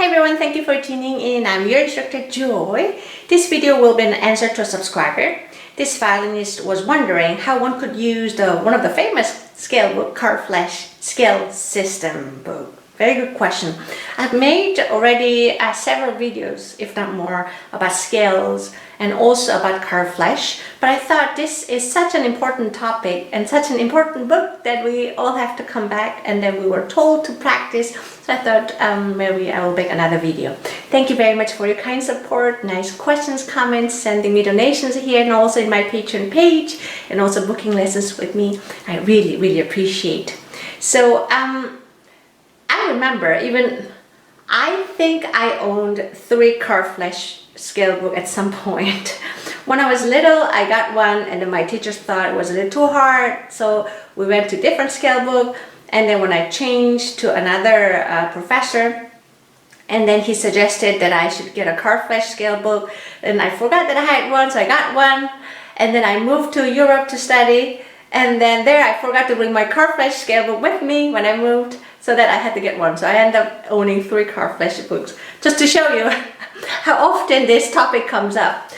everyone, thank you for tuning in. I'm your instructor Joy. This video will be an answer to a subscriber. This violinist was wondering how one could use one of the famous scale book, Flesch scale system book. Very good question. I've made already several videos, if not more, about scales and also about Flesch, but I thought this is such an important topic and such an important book that we all have to come back, and then we were told to practice, so I thought maybe I will make another video. Thank you very much for your kind support, nice questions, comments, sending me donations here and also in my Patreon page, and also booking lessons with me. I really appreciate. So I remember I think I owned 3 Flesch scale book at some point. When I was little, I got one, and then my teachers thought it was a little too hard, so we went to different scale book. And then when I changed to another professor, and then he suggested that I should get a Flesch scale book, and I forgot that I had one, so I got one. And then I moved to Europe to study, and then there I forgot to bring my Flesch scale book with me when I moved, so that I had to get one. So I ended up owning 3 Flesch books, just to show you how often this topic comes up.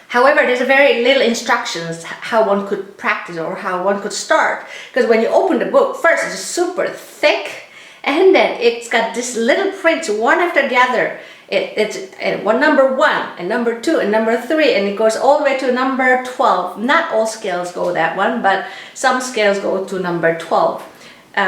However, there's a very little instructions how one could practice or how one could start, because when you open the book, first it's super thick, and then it's got this little prints one after the other. It's number 1 and number 2 and number 3, and it goes all the way to number 12. Not all scales go that one, but some scales go to number 12.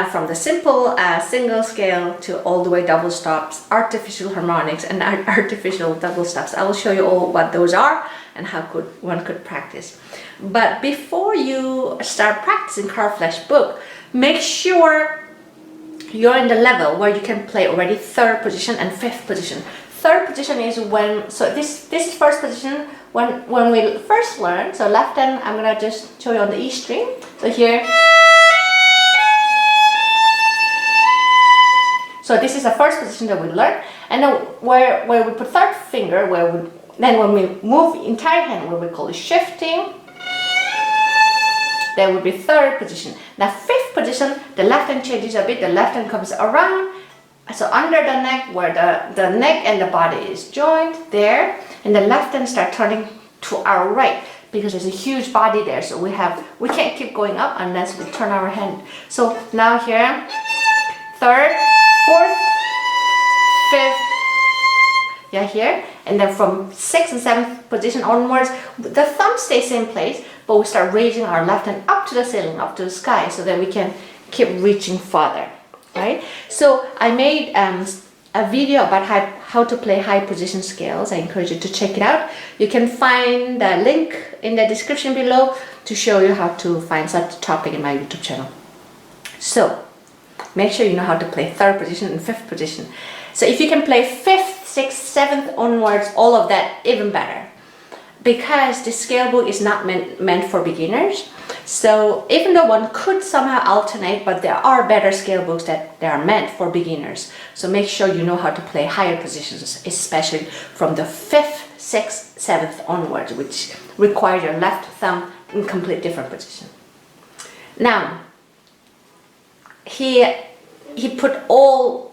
From the simple single scale to all the way double stops, artificial harmonics, and artificial double stops. I will show you all what those are and how one could practice. But before you start practicing Flesch book, make sure you're in the level where you can play already 3rd position and 5th position. 3rd position is when, so this is 1st position when we first learn. So left hand, I'm gonna just show you on the E string. So here. So this is the 1st position that we learn, and then where we put 3rd finger, then when we move entire hand, where we call it shifting, that would be 3rd position. Now 5th position, the left hand changes a bit, the left hand comes around, so under the neck, where the neck and the body is joined there, and the left hand start turning to our right, because there's a huge body there, so we can't keep going up unless we turn our hand. So now here, 3rd, 4th, 5th, yeah, here, and then from 6th and 7th position onwards, the thumb stays in place, but we start raising our left hand up to the ceiling, up to the sky, so that we can keep reaching farther, right? So I made a video about how to play high position scales. I encourage you to check it out. You can find the link in the description below to show you how to find such a topic in my YouTube channel. So make sure you know how to play 3rd position and 5th position. So if you can play 5th, 6th, 7th onwards, all of that, even better. Because the scale book is not meant for beginners. So even though one could somehow alternate, but there are better scale books that they are meant for beginners. So make sure you know how to play higher positions, especially from the 5th, 6th, 7th onwards, which require your left thumb in complete different position. Now, he put all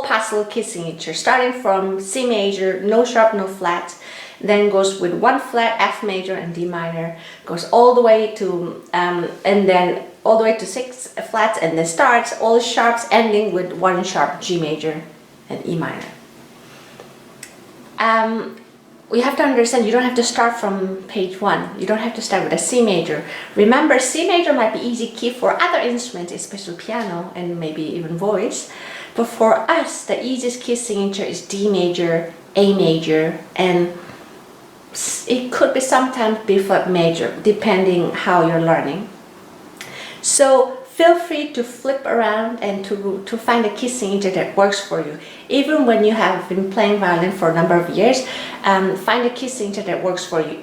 possible key signatures, starting from C major, no sharp, no flat, then goes with 1 flat, F major and D minor, goes all the way to and then all the way to 6 flats, and then starts all sharps ending with 1 sharp, G major and E minor. We have to understand you don't have to start from page 1. You don't have to start with a C major. Remember, C major might be easy key for other instruments, especially piano and maybe even voice. But for us, the easiest key signature is D major, A major, and it could be sometimes B flat major, depending how you're learning. So feel free to flip around and to find a key signature that works for you. Even when you have been playing violin for a number of years, find a key signature that works for you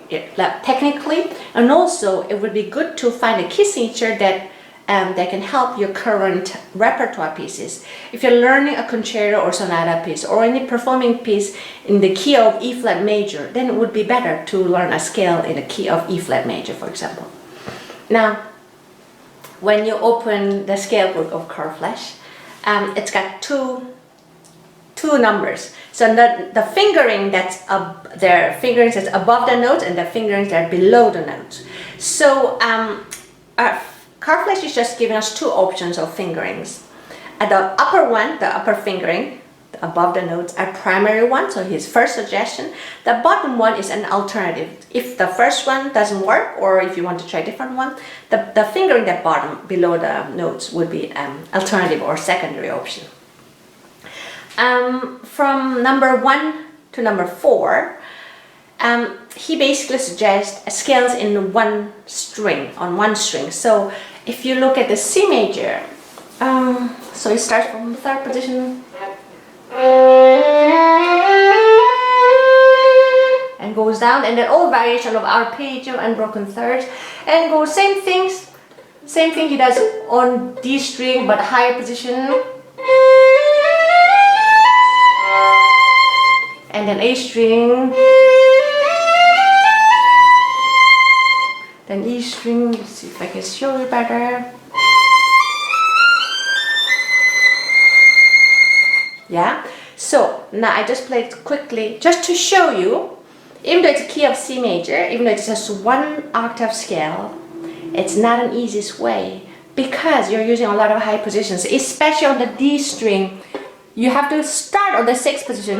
technically, and also it would be good to find a key signature that can help your current repertoire pieces. If you're learning a concerto or sonata piece or any performing piece in the key of E flat major, then it would be better to learn a scale in the key of E flat major, for example. Now, when you open the scale book of Flesch, it's got 2 two numbers. So the fingering that's their fingerings that's above the notes and the fingerings that are below the notes. So Carl Flesch is just giving us two options of fingerings. At the upper one, the upper fingering, above the notes are primary one, so his first suggestion. The bottom one is an alternative. If the first one doesn't work, or if you want to try a different one, the fingering at bottom below the notes would be alternative or secondary option. From number 1 to number 4, he basically suggests scales in one string, on one string. So if you look at the C major, so it starts from the third position and goes down, and then all variation of arpeggio and broken thirds, and goes same thing he does on D string but higher position, and then A string, then E string. Let's see if I can show you better. Yeah, so now I just played quickly just to show you, even though it's a key of C major, even though it's just one octave scale, it's not an easiest way because you're using a lot of high positions, especially on the D string. You have to start on the 6th position,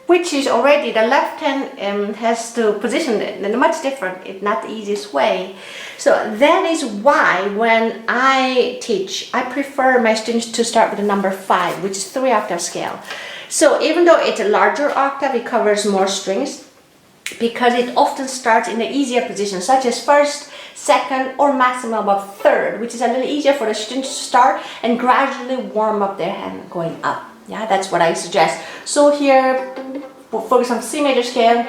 which is already the left hand has to position it in a much different, it's not the easiest way. So that is why when I teach, I prefer my students to start with the number 5, which is 3 octave scale. So even though it's a larger octave, it covers more strings because it often starts in the easier position, such as 1st, 2nd, or maximum of 3rd, which is a little easier for the students to start and gradually warm up their hand going up. Yeah, that's what I suggest. So here, focus on C major scale.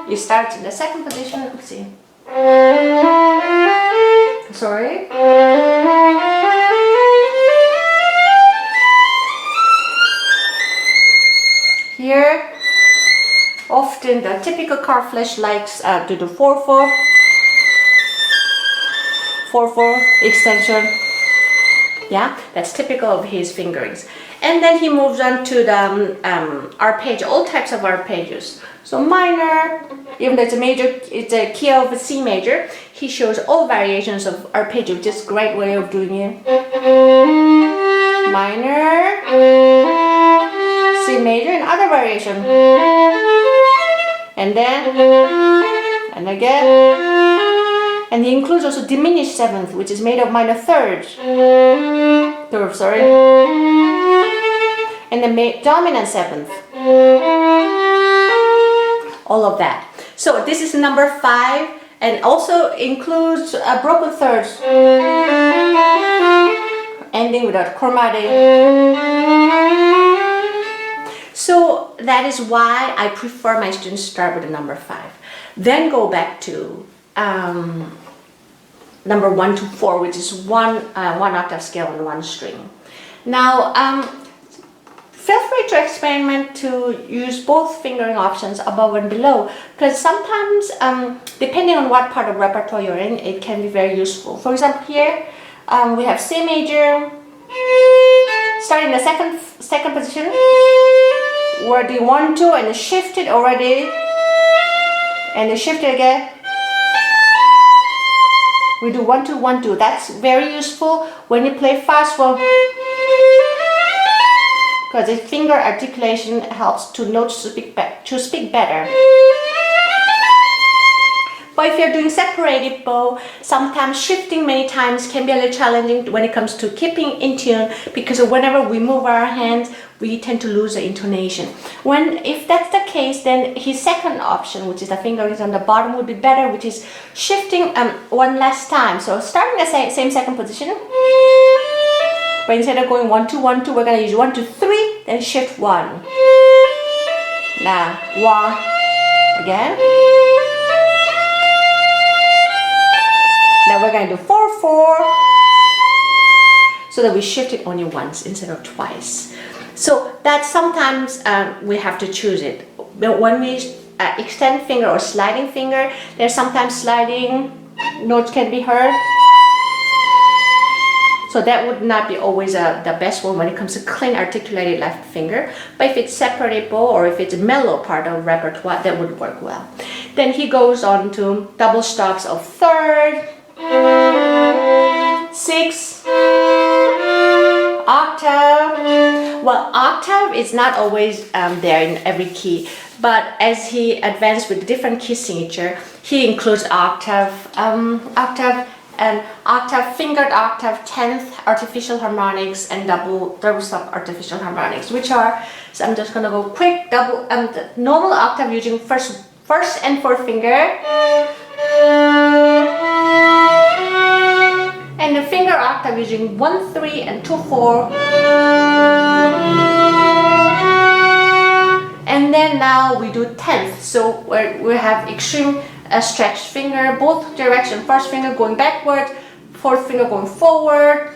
You start in the 2nd position. Let's see. Sorry. Here, often the typical Carl Flesch likes to do 4/4, 4/4 extension. Yeah, that's typical of his fingerings. And then he moves on to the arpeggio, all types of arpeggios. So minor, even though it's a major, it's a key of a C major, he shows all variations of arpeggio, which is a great way of doing it. Minor, C major, and other variation. And then, and again. And he includes also diminished 7th, which is made of minor thirds. And the dominant 7th. All of that. So this is number 5, and also includes broken thirds, ending with a chromatic. So that is why I prefer my students start with the number 5. Then go back to number 1 to 4, which is one octave scale and 1 string. Now, feel free to experiment to use both fingering options above and below, because sometimes, depending on what part of repertoire you're in, it can be very useful. For example, here we have C major, starting the second position, where the 1, 2, and shift it already, and the shift it again. We do 1, 2, 1, 2. That's very useful when you play fast one, because the finger articulation helps to notes to speak better. But if you're doing separated bow, sometimes shifting many times can be a little challenging when it comes to keeping in tune, because whenever we move our hands, we tend to lose the intonation. If that's the case, then his second option, which is the fingerings on the bottom, would be better, which is shifting one less time. So starting the same second position, but instead of going 1, 2, 1, 2, we're going to use 1, 2, 3, then shift 1. Now, 1, again. Now we're going to do 4, 4, so that we shift it only once instead of twice. So that sometimes we have to choose it. When we extend finger or sliding finger, there's sometimes sliding notes can be heard. So So that would not be always the best one when it comes to clean articulated left finger. But if it's separate bow or if it's a mellow part of repertoire, that would work well. Then he goes on to double stops of third, sixth, octave. Well, octave is not always there in every key, but as he advanced with different key signature, he includes octave, and octave, fingered octave, 10th artificial harmonics, and double stop artificial harmonics, which are, so I'm just gonna go quick, the normal octave using first and fourth finger, and the finger octave using 1, 3, and 2, 4. And then now we do 10th, so we have extreme stretched finger, both direction, first finger going backward, fourth finger going forward.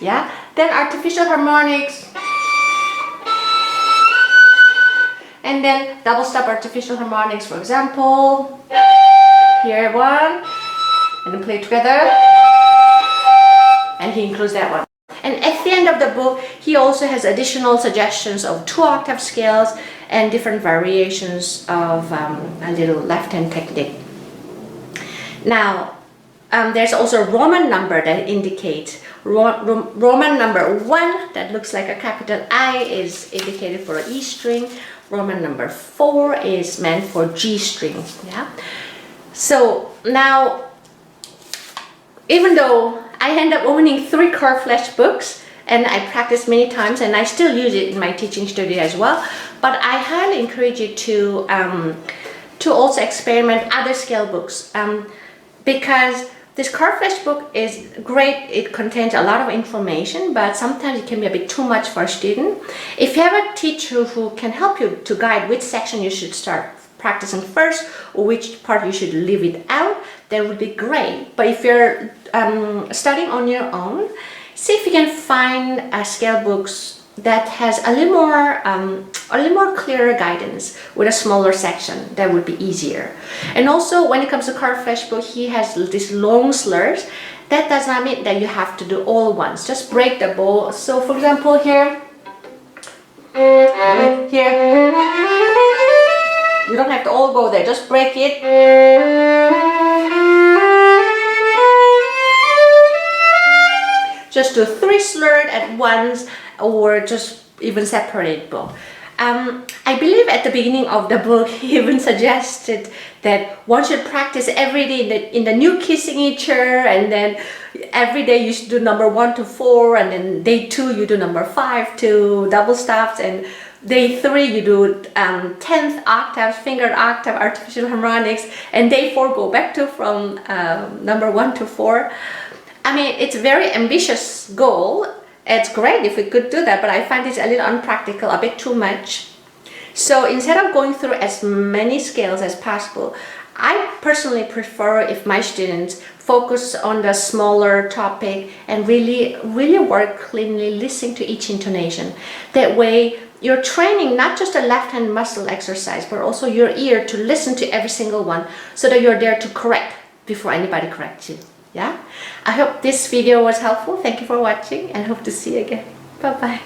Yeah, then artificial harmonics. And then double stop artificial harmonics, for example. Here one, and then play together. And he includes that one. And at the end of the book, he also has additional suggestions of 2 octave scales and different variations of a little left hand technique. Now, there's also a Roman number that indicates Roman number 1 that looks like a capital I is indicated for an E string. Roman number 4 is meant for G string. Yeah. So now, even though I end up owning 3 Carl Flesch books, and I practice many times, and I still use it in my teaching studio as well. But I highly encourage you to also experiment other scale books, because this Carl Flesch book is great. It contains a lot of information, but sometimes it can be a bit too much for a student. If you have a teacher who can help you to guide which section you should start practicing first or which part you should leave it out, that would be great. But if you're studying on your own, see if you can find scale books that has a little more clearer guidance with a smaller section. That would be easier. And also, when it comes to Carl Flesch book, he has these long slurs. That does not mean that you have to do all once. Just break the bow. So, for example, here. You don't have to all go there, just break it. Just do 3 slurred at once, or just even separate bow. I believe at the beginning of the book, he even suggested that one should practice every day in the new key signature, and then every day you should do number 1 to 4, and then day 2 you do number 5 to double stops, and day 3 you do 10th octaves, fingered octave, artificial harmonics, and day 4 go back to from number 1 to 4. I mean, it's a very ambitious goal. It's great if we could do that, but I find it's a little unpractical, a bit too much. So instead of going through as many scales as possible, I personally prefer if my students focus on the smaller topic and really work cleanly, listening to each intonation. That way, you're training not just a left hand muscle exercise, but also your ear to listen to every single one, so that you're there to correct before anybody corrects you. Yeah? I hope this video was helpful. Thank you for watching, and hope to see you again. Bye-bye.